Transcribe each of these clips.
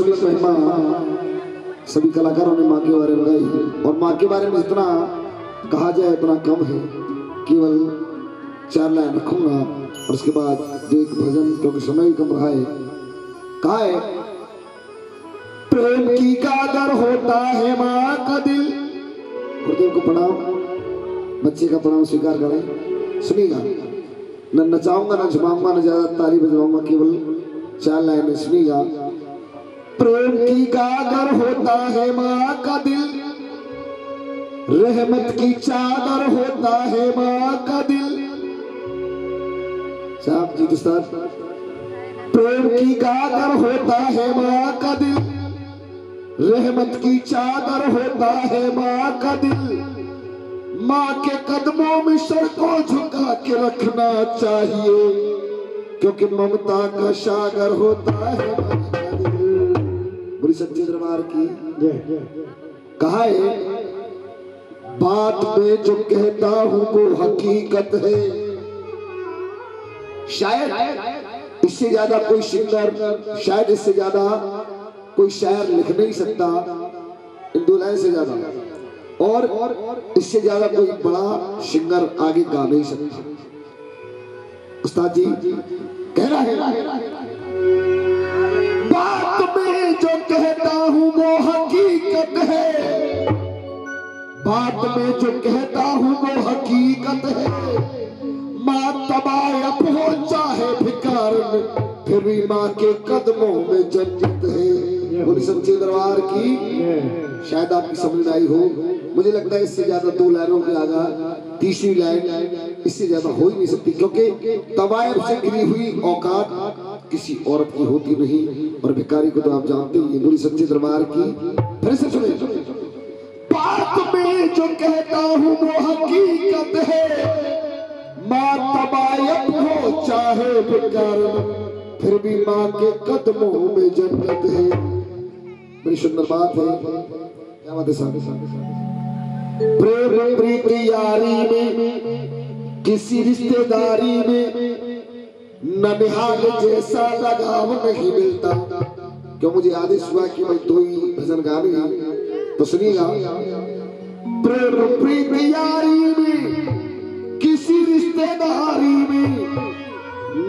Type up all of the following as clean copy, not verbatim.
सम्मिलित महिमा सभी कलाकारों ने माँ के बारे में गाई और माँ के बारे में जितना कहा जाए उतना कम है। केवल 4 लाइन रखूंगा और उसके बाद जो एक भजन, क्योंकि समय भी कम रहा है। कहा है प्रेम की कादर होता है माँ का दिल। गुरुदेव को प्रणाम, बच्चे का प्रणाम स्वीकार करें। सुनिएगा, न नचाऊंगा न झुमाऊंगा न ज्यादा ताली बजवाऊंगा, केवल 4 लाइन सुनिएगा। प्रेम की कादर होता है माँ का दिल, रहमत की चादर होता है माँ का दिल। साहब जी दोस्त, प्रेम की कादर होता है माँ का दिल, रहमत की चादर होता है माँ का दिल। माँ के कदमों में सर को झुका के रखना चाहिए, क्योंकि ममता का सागर होता है माँ का दिल। बुरी सच्चे दरबार की कहा है बात में जो कहता हूं वो हकीकत है। शायद इससे ज्यादा कोई सिंगर, शायद इससे ज्यादा कोई शायर लिख नहीं सकता इन 2 लाइन से ज्यादा, और इससे ज्यादा कोई बड़ा सिंगर आगे गा नहीं सकता। उस्ताद जी कह रहा है बात में जो कहता हूं वो हकीकत है, बात में जो कहता हूं वो हकीकत है। माँ तबायब हो चाहे भिखारन, फिर भी माँ के कदमों में जन्नत है। बोली सच्चे दरबार की। शायद आपकी समझ में आई हो। मुझे लगता है इससे ज्यादा 2 लाइनों के आगा तीसरी लाइन इससे ज्यादा हो ही नहीं सकती, क्योंकि तबायब से गिरी हुई औकात किसी औरत की होती नहीं, और भिखारी को तो आप जानते ही। बोली सच्चे दरबार की। फिर से सुने, बात में जो कहता हूँ वो हकीकत है। माँ तबायब हो चाहे भिखारन, फिर भी माँ के कदमों में जन्नत है। बड़ी सुंदर बात है। क्या बात है साहब? प्रेम प्रीति यारी में, किसी रिश्तेदारी में ननिहाल जैसा लगाव नहीं मिलता। क्यों मुझे आदेश हुआ कि भाई 2 ही भजन गाने, तो सुनिएगा। प्रेम प्रीति यारी में, किसी रिश्तेदारी में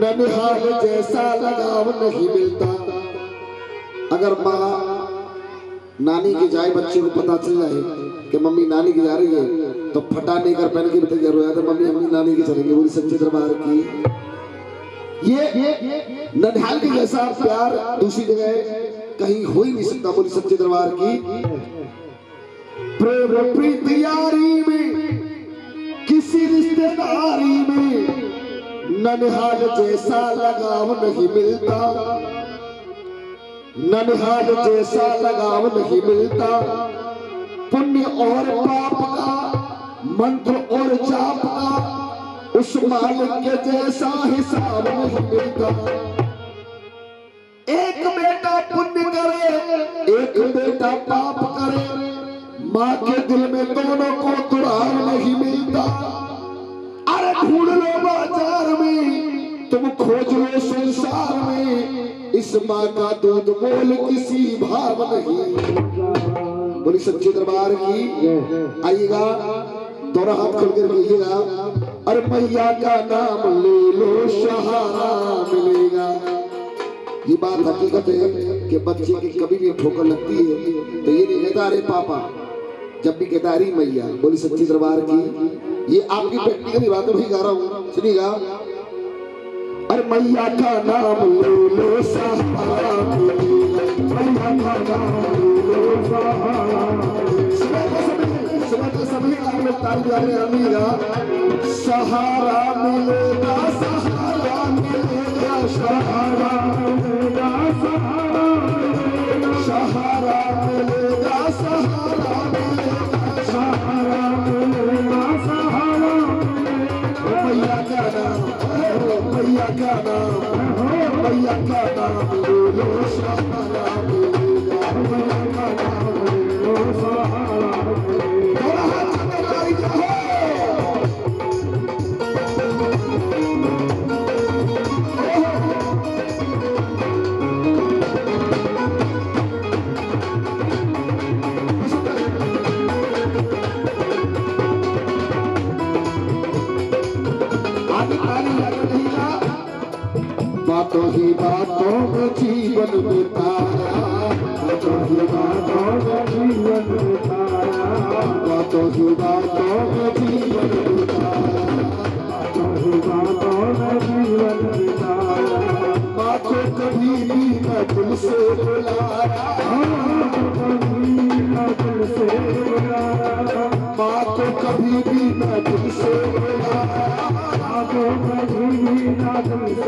ननिहाल जैसा लगाव नहीं मिलता। अगर माँ नानी के जाए, बच्चे को पता चल जाए कि मम्मी नानी की जा रही है, तो फटा नहीं कर पहन के भी तैयार हो जाता, मम्मी हम नानी की चलेंगे। बोली सच्चे दरबार की। ये ननिहाल के जैसा प्यार दूसरी जगह कहीं हो ही नहीं सकता। बोली सच्चे दरबार की। प्रेम प्रीति यारी में, किसी रिश्तेदारी में ननिहाल जैसा लगाव नहीं मिलता, ननिहाल जैसा लगाव नहीं मिलता। पुण्य और पाप का, मंत्र और जाप का, उस मालिक के जैसा हिसाब नहीं मिलता। एक बेटा पुण्य करे, एक बेटा पाप करे, माँ के दिल में दोनों को दुराव नहीं मिलता। अरे ढूंढ लो बाजार में, तुम खोज लो संसार में, इस माँ का दूध मोल किसी भाव नहीं। बोली सच्चे दरबार की। आइएगा, दोनों हाथ खोल कर कहिएगा, अरे मैया का नाम ले लो सहारा मिलेगा। ये बात हकीकत है कि बच्चे की कभी भी ठोकर लगती है तो ये नहीं कहता अरे पापा, जब भी कहता अरे मैया। बोली सच्ची दरबार की। ये आपकी प्रैक्टिकली बातें भी गा रहा हूँ, सुनिएगा। अरे मैया का नाम ले लो सहारा मिलेगा, मैया का नाम ले लो सहारा। सहारा मिलेगा, सहारा मिलेगा, सहारा मिलेगा, सहारा मिलेगा, सहारा मिलेगा, सहारा मिलेगा, सहारा मिलेगा। मैया का नाम, मैया का नाम, मैया का नाम ले लो सहारा मिलेगा, मैया का नाम ले लो सहारा मिलेगा। जीवन बिताया, बातों ही बातों में जीवन बिताया, बातों ही बातों में जीवन बिताया, बातों ही बातों में जीवन बिताया। माँ को कभी भी न दिल से बुलाया, माँ को कभी भी न दिल से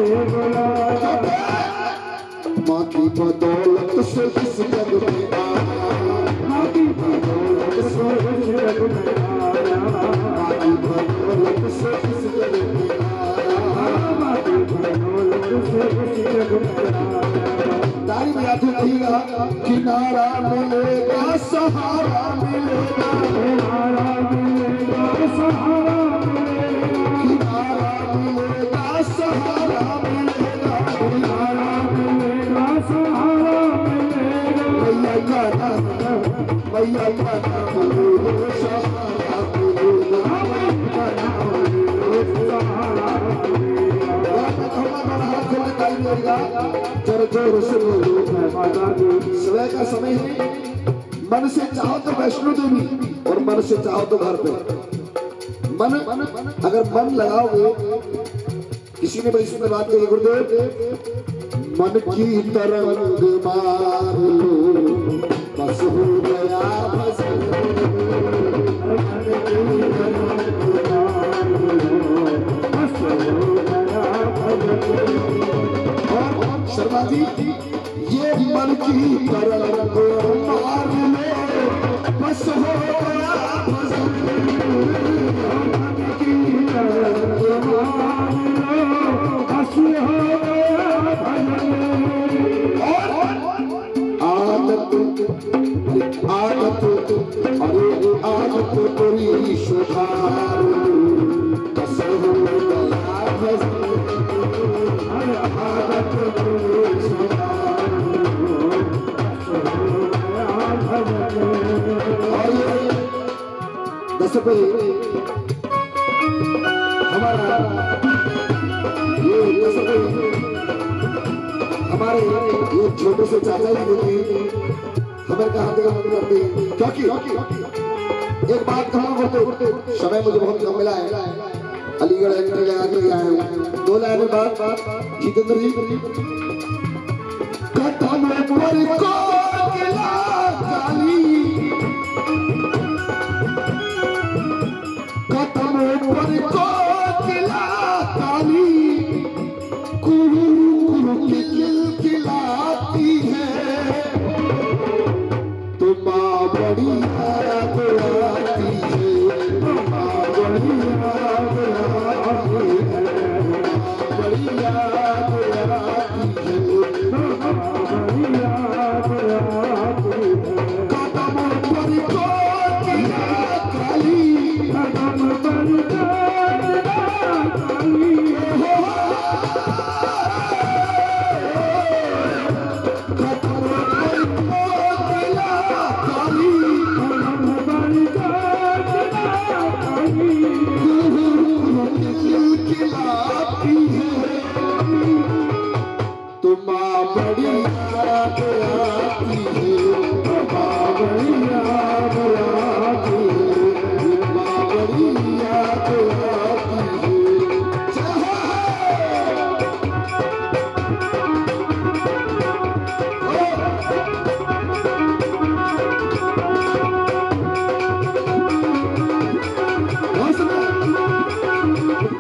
बुलाया, माँ की बदौलत से इस जग में आया, माँ की बदौलत से इस जग में आया, माँ की बदौलत से इस जग में आया, माँ की बदौलत से इस जग में आया। ताली बजाते रहिएगा। किनारा मिलेगा सहारा मिलेगा, किनारा मिलेगा सहारा मिलेगा, किनारा मिलेगा सहारा मिलेगा, किनारा मिलेगा सहारा मिलेगा। मैया का नाम, मैया का नाम लो, सहारा मिलेगा, मैया का नाम लो, सहारा मिलेगा। हाथ खोल के जोर जोर से बोलो माता दी। सुबह का समय है, मन से चाहो तो वैष्णो देवी और मन से चाहो तो घर पे। मन अगर मन लगाओगे, किसी ने बड़ी सुंदर बात कही गुरुदेव, मन की तरंग मार लो बस हो गया भजन, मन की तरंग मार लो बस हो गया भजन। शर्मा जी, ये मन की तरंग मार लो बस हो गया भजन, मन की तरंग मार लो बस हो गया भजन। आदत आदत अरे आदत कोई सुधार बस हो गया भजन, आदत कोई सुधार बस हो गया भजन। हमारा ये हमारे ये छोटे से चाचा जी होते हमें कहा करते, क्योंकि एक बात कहूँ बोलते समय मुझे बहुत कम मिला है, अलीगढ़ एंट्री लगा के गया हूँ। 2 लाइन में बात जितेंद्र जी, कदम पर कोकिला काली, कदम पर कोकिला काली खिलखिलाती है, तो माँ बड़ी याद आती है, माँ बड़ी याद आती है, बड़ी याद आती है, बड़ी याद आती है। कदम पर कोकिला काली, कदम पर कोकिला काली, तो माँ बड़ी याद आती है, माँ बड़ी याद आती है, माँ बड़ी याद आती है।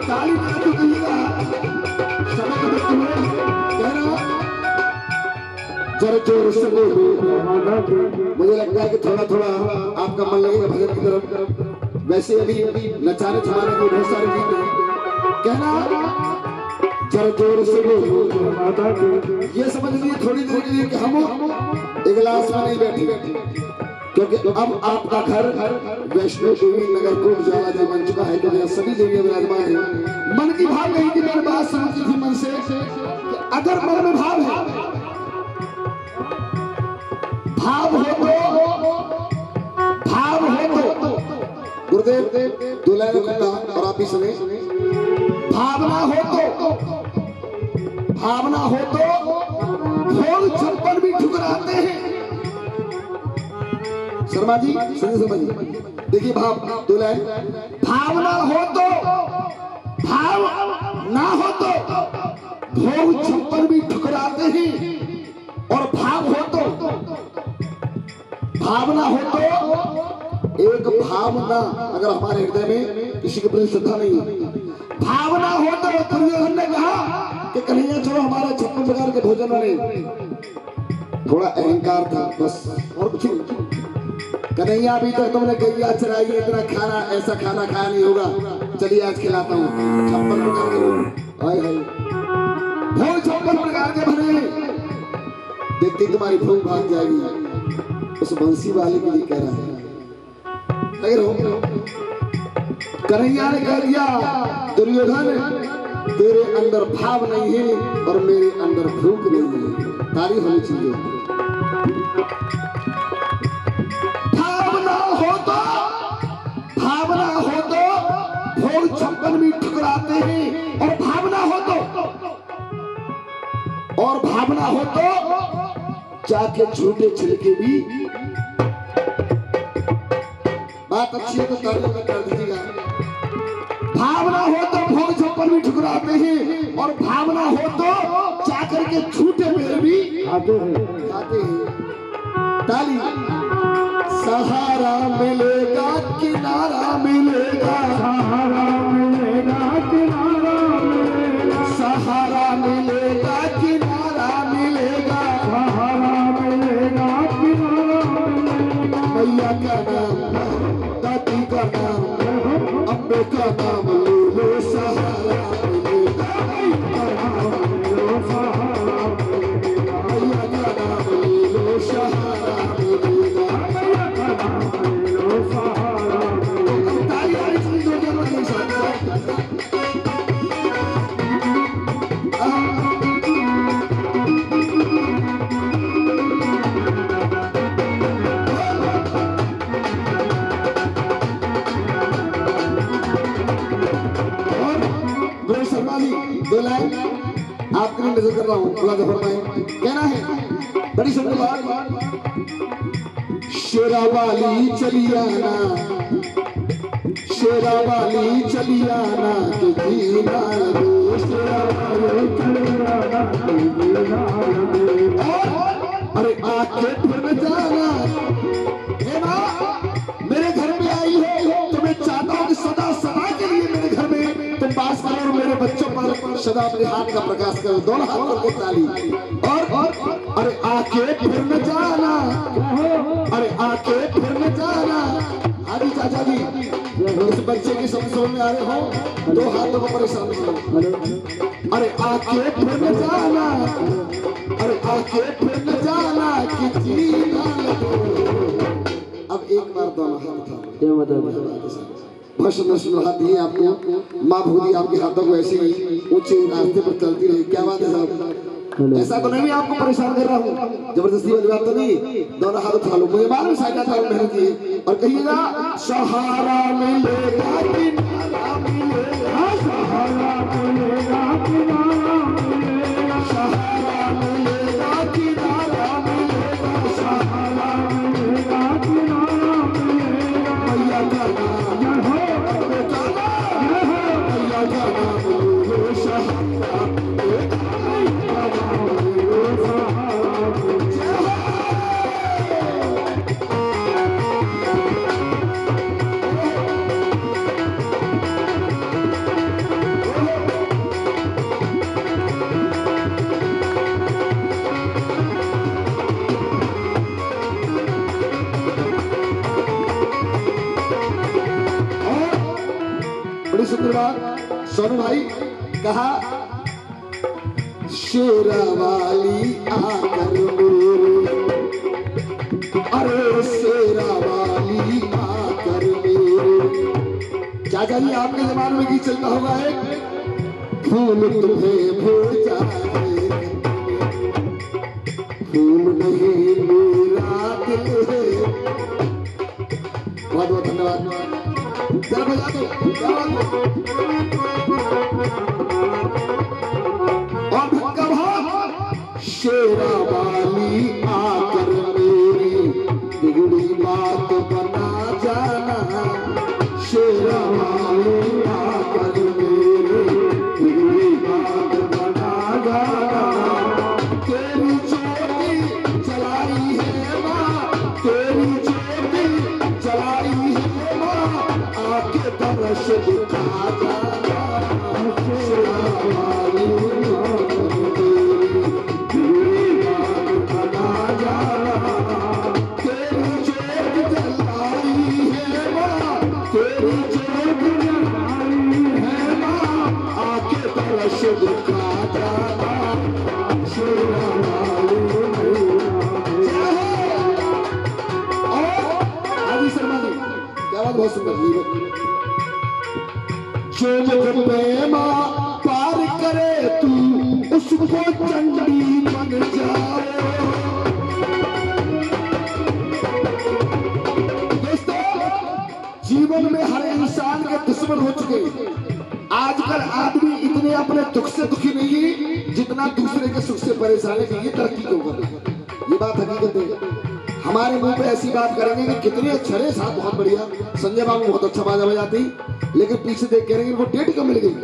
ताली बजाते रहिएगा। समय को देखते हुए जरा जोर से बोलो। मुझे लगता है कि थोड़ा थोड़ा आपका मन लगेगा भजन की तरफ। वैसे अभी नचाने छमाने के बहुत सारे गीत हैं, कहना जरा जोर से बोलो। ये समझ लीजिए थोड़ी देर के लिए कि हम एक गिलास में नहीं बैठे, क्योंकि अब आपका घर वैष्णो देवी नगर कोट ज्वाला जो बन चुका है, तो सभी देवियां विराजमान है। मन की भाव नहीं कि मैंने बात समझी थी मन से, अगर मन में भाव है, भाव हो तो गुरुदेव 2 लाइन और आप भी सुने। भावना हो तो शर्मा जी सुनिए शर्मा जी, देखिए भाव दो लाइन। भावना हो तो भाव ना हो तो भोग छप्पर भी ठुकराते हैं, और भाव हो तो भावना हो तो एक भावना अगर हमारे हृदय में किसी के प्रति श्रद्धा नहीं है, भावना हो तो दुर्योधन ने कहा कि कन्हैया चलो हमारे 56 प्रकार के भोजन वाले, थोड़ा अहंकार था बस और कुछ नहीं। कन्हैया अभी तक तुमने गैया चराई, इतना खाना ऐसा खाना खाया नहीं होगा, चलिए आज खिलाता हूँ 56 प्रकार के भोग। भोग 56 प्रकार के बने, देखते तुम्हारी भूख भाग जाएगी। उस बंसी वाले के लिए कह रहा है, कन्हैया ने कह दिया दुर्योधन तेरे अंदर भाव नहीं है और मेरे अंदर भूख नहीं है, तारीफ होनी चाहिए। भावना हो तो भोग 56 भी ठुकराते हैं, और भावना हो तो जाके झूठे छिलके भी। बात अच्छी है तो तालियों में कर दीजिएगा। भावना हो तो भोग 56 भी ठुकराते हैं, और भावना हो तो जाकर के झूठे पेड़ भी खाते हैं। ताली। सहारा मिलेगा किनारा मिलेगा, सहारा मिलेगा किनारा मिलेगा, सहारा मिलेगा किनारा मिलेगा, सहारा मिलेगा किनारा मिलेगा। मैया का नाम, दादी का नाम, अम्बे का नाम ले लो, सहारा मिलेगा, मैया का नाम ले लो, सहारा मिलेगा, मैया का नाम ले लो, सहारा मिलेगा, मैया का नाम ले लो, सहारा मिलेगा। तालियां इसलिए दो जन वाले साथ दो लाइन आपके लिए नजर कर रहा हूँ, खुला फरमाएं। कहना है बड़ी सुंदर बात, शेरा वाली चली आना, शेरा वाली चली आना के जीना दो, शेरा वाली चली आना के जीना दो। अरे आके फिर जाना, हे माँ मेरे घर में आई हो तो मैं चाहता हूँ कि सदा सदा के लिए मेरे घर में तुम बास करो, और मेरे बच्चों पर सदा अपने हाथ का प्रकाश करो, दोनों हाथ करके ताली। और अरे आके फिर न जाना, अरे आके फिर न जाना। हाँ जी चाचा जी, इस बच्चे की समझ में आ रहे हो, दो हाथों को परेशान करो। अरे आके फिर न जाना, अरे आके फिर न जाना कि जीना लगो। अब एक बार दोनों हाथ उठा, बहुत सुंदर हाथ दिए आपको, माँ भूली आपके हाथों को ऐसे ही ऊंचे रास्ते पर चलती रही। क्या बात है साहब, ऐसा तो नहीं मैं आपको परेशान कर रहा हूँ, जबरदस्ती वाली बात तो नहीं। दोनों हाथ उठा लो, मुझे मालूम साइकिल था मेहनत की, और कहिएगा सहारा मिलेगा किनारा मिलेगा, सहारा मिलेगा किनारा मिलेगा, सहारा मिलेगा किनारा मिलेगा, सहारा मिलेगा किनारा मिलेगा। मैया का नाम सोनू भाई कहा शेरा वाली आकर मेरे, अरे शेरा वाली आकर मेरे। चाचा जी आपके जमाने में गीत चलता होगा एक, फूल तुम्हें भूल जाए, फूल नहीं मेरा दिल है। बहुत बहुत धन्यवाद, चल बजा दो। शेरा वाली आकर मेरी बिगड़ी बात बहुत सुंदर जीवन। जो मुझ प्रेमा पार करे तू उसको चंडी बन जाए। दोस्तों, जीवन में हर इंसान के दुश्मन हो चुके। आजकल आदमी इतने अपने दुख से दुखी नहीं है जितना दूसरे के सुख से परेशान है। ये तरक्की क्यों कर रही है? ये बात हकीकत है। हमारे मुंह पे ऐसी बात करेंगे कि कितने अच्छे साथ, बहुत बढ़िया, संजय बाबू बहुत अच्छा बाजा बजाती, लेकिन पीछे देख के रहेंगे वो डेट कब मिल गई।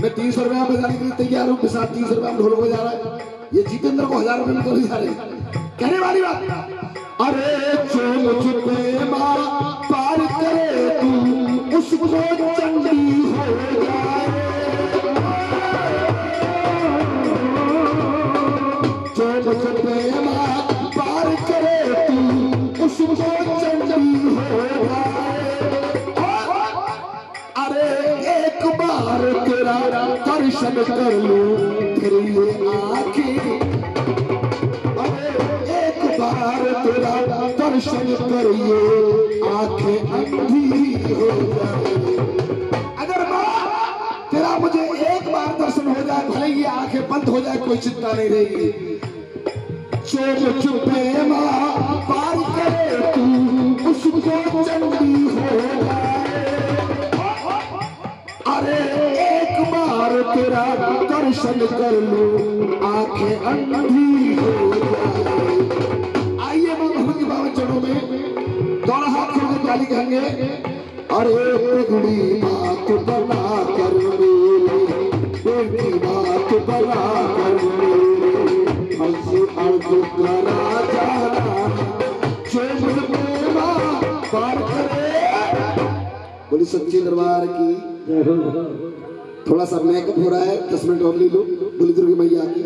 मैं 300 रुपया बजाने के लिए तैयार हूँ, साथ 30 रुपया में ढोल बजा रहा है। ये जितेंद्र को 1000 रुपये में तो जा रहे कहने वाली बात। अरे जो मुझ प्रेमा पार करे तू उसको चंडी हो जाए। जो मुझ प्रेमा पार करे तू उसको चंडी हो जाए। अरे एक बार तेरा दर्शन कर लूं तेरी ये आंखें। अरे एक बार तेरा दर्शन करिए आंखें अंधी हो जाए। अगर माँ तेरा मुझे एक बार दर्शन हो जाए, भले ये आंखें बंद हो जाए, कोई चिंता नहीं रहेगी। जो मुझ प्रेमा पार करे तू उसको चंडी हो जाए। अरे एक बार तेरा दर्शन कर लूं आंखें अंधी हो जाए। आइए भगवान के बाबा चरणों में दोनों हाथ खोल के ताली कहेंगे। अरे बिगड़ी बात बना कर मेरी, बेटी बात बना कर मेरी, हंसी अर्ज करा जाना जो मुझ प्रेमा पार करे। बोली सच्ची दरबार की। थोड़ा सा मेकअप हो रहा है, 10 मिनट और ले लो। बोली दुर्गी मैया की।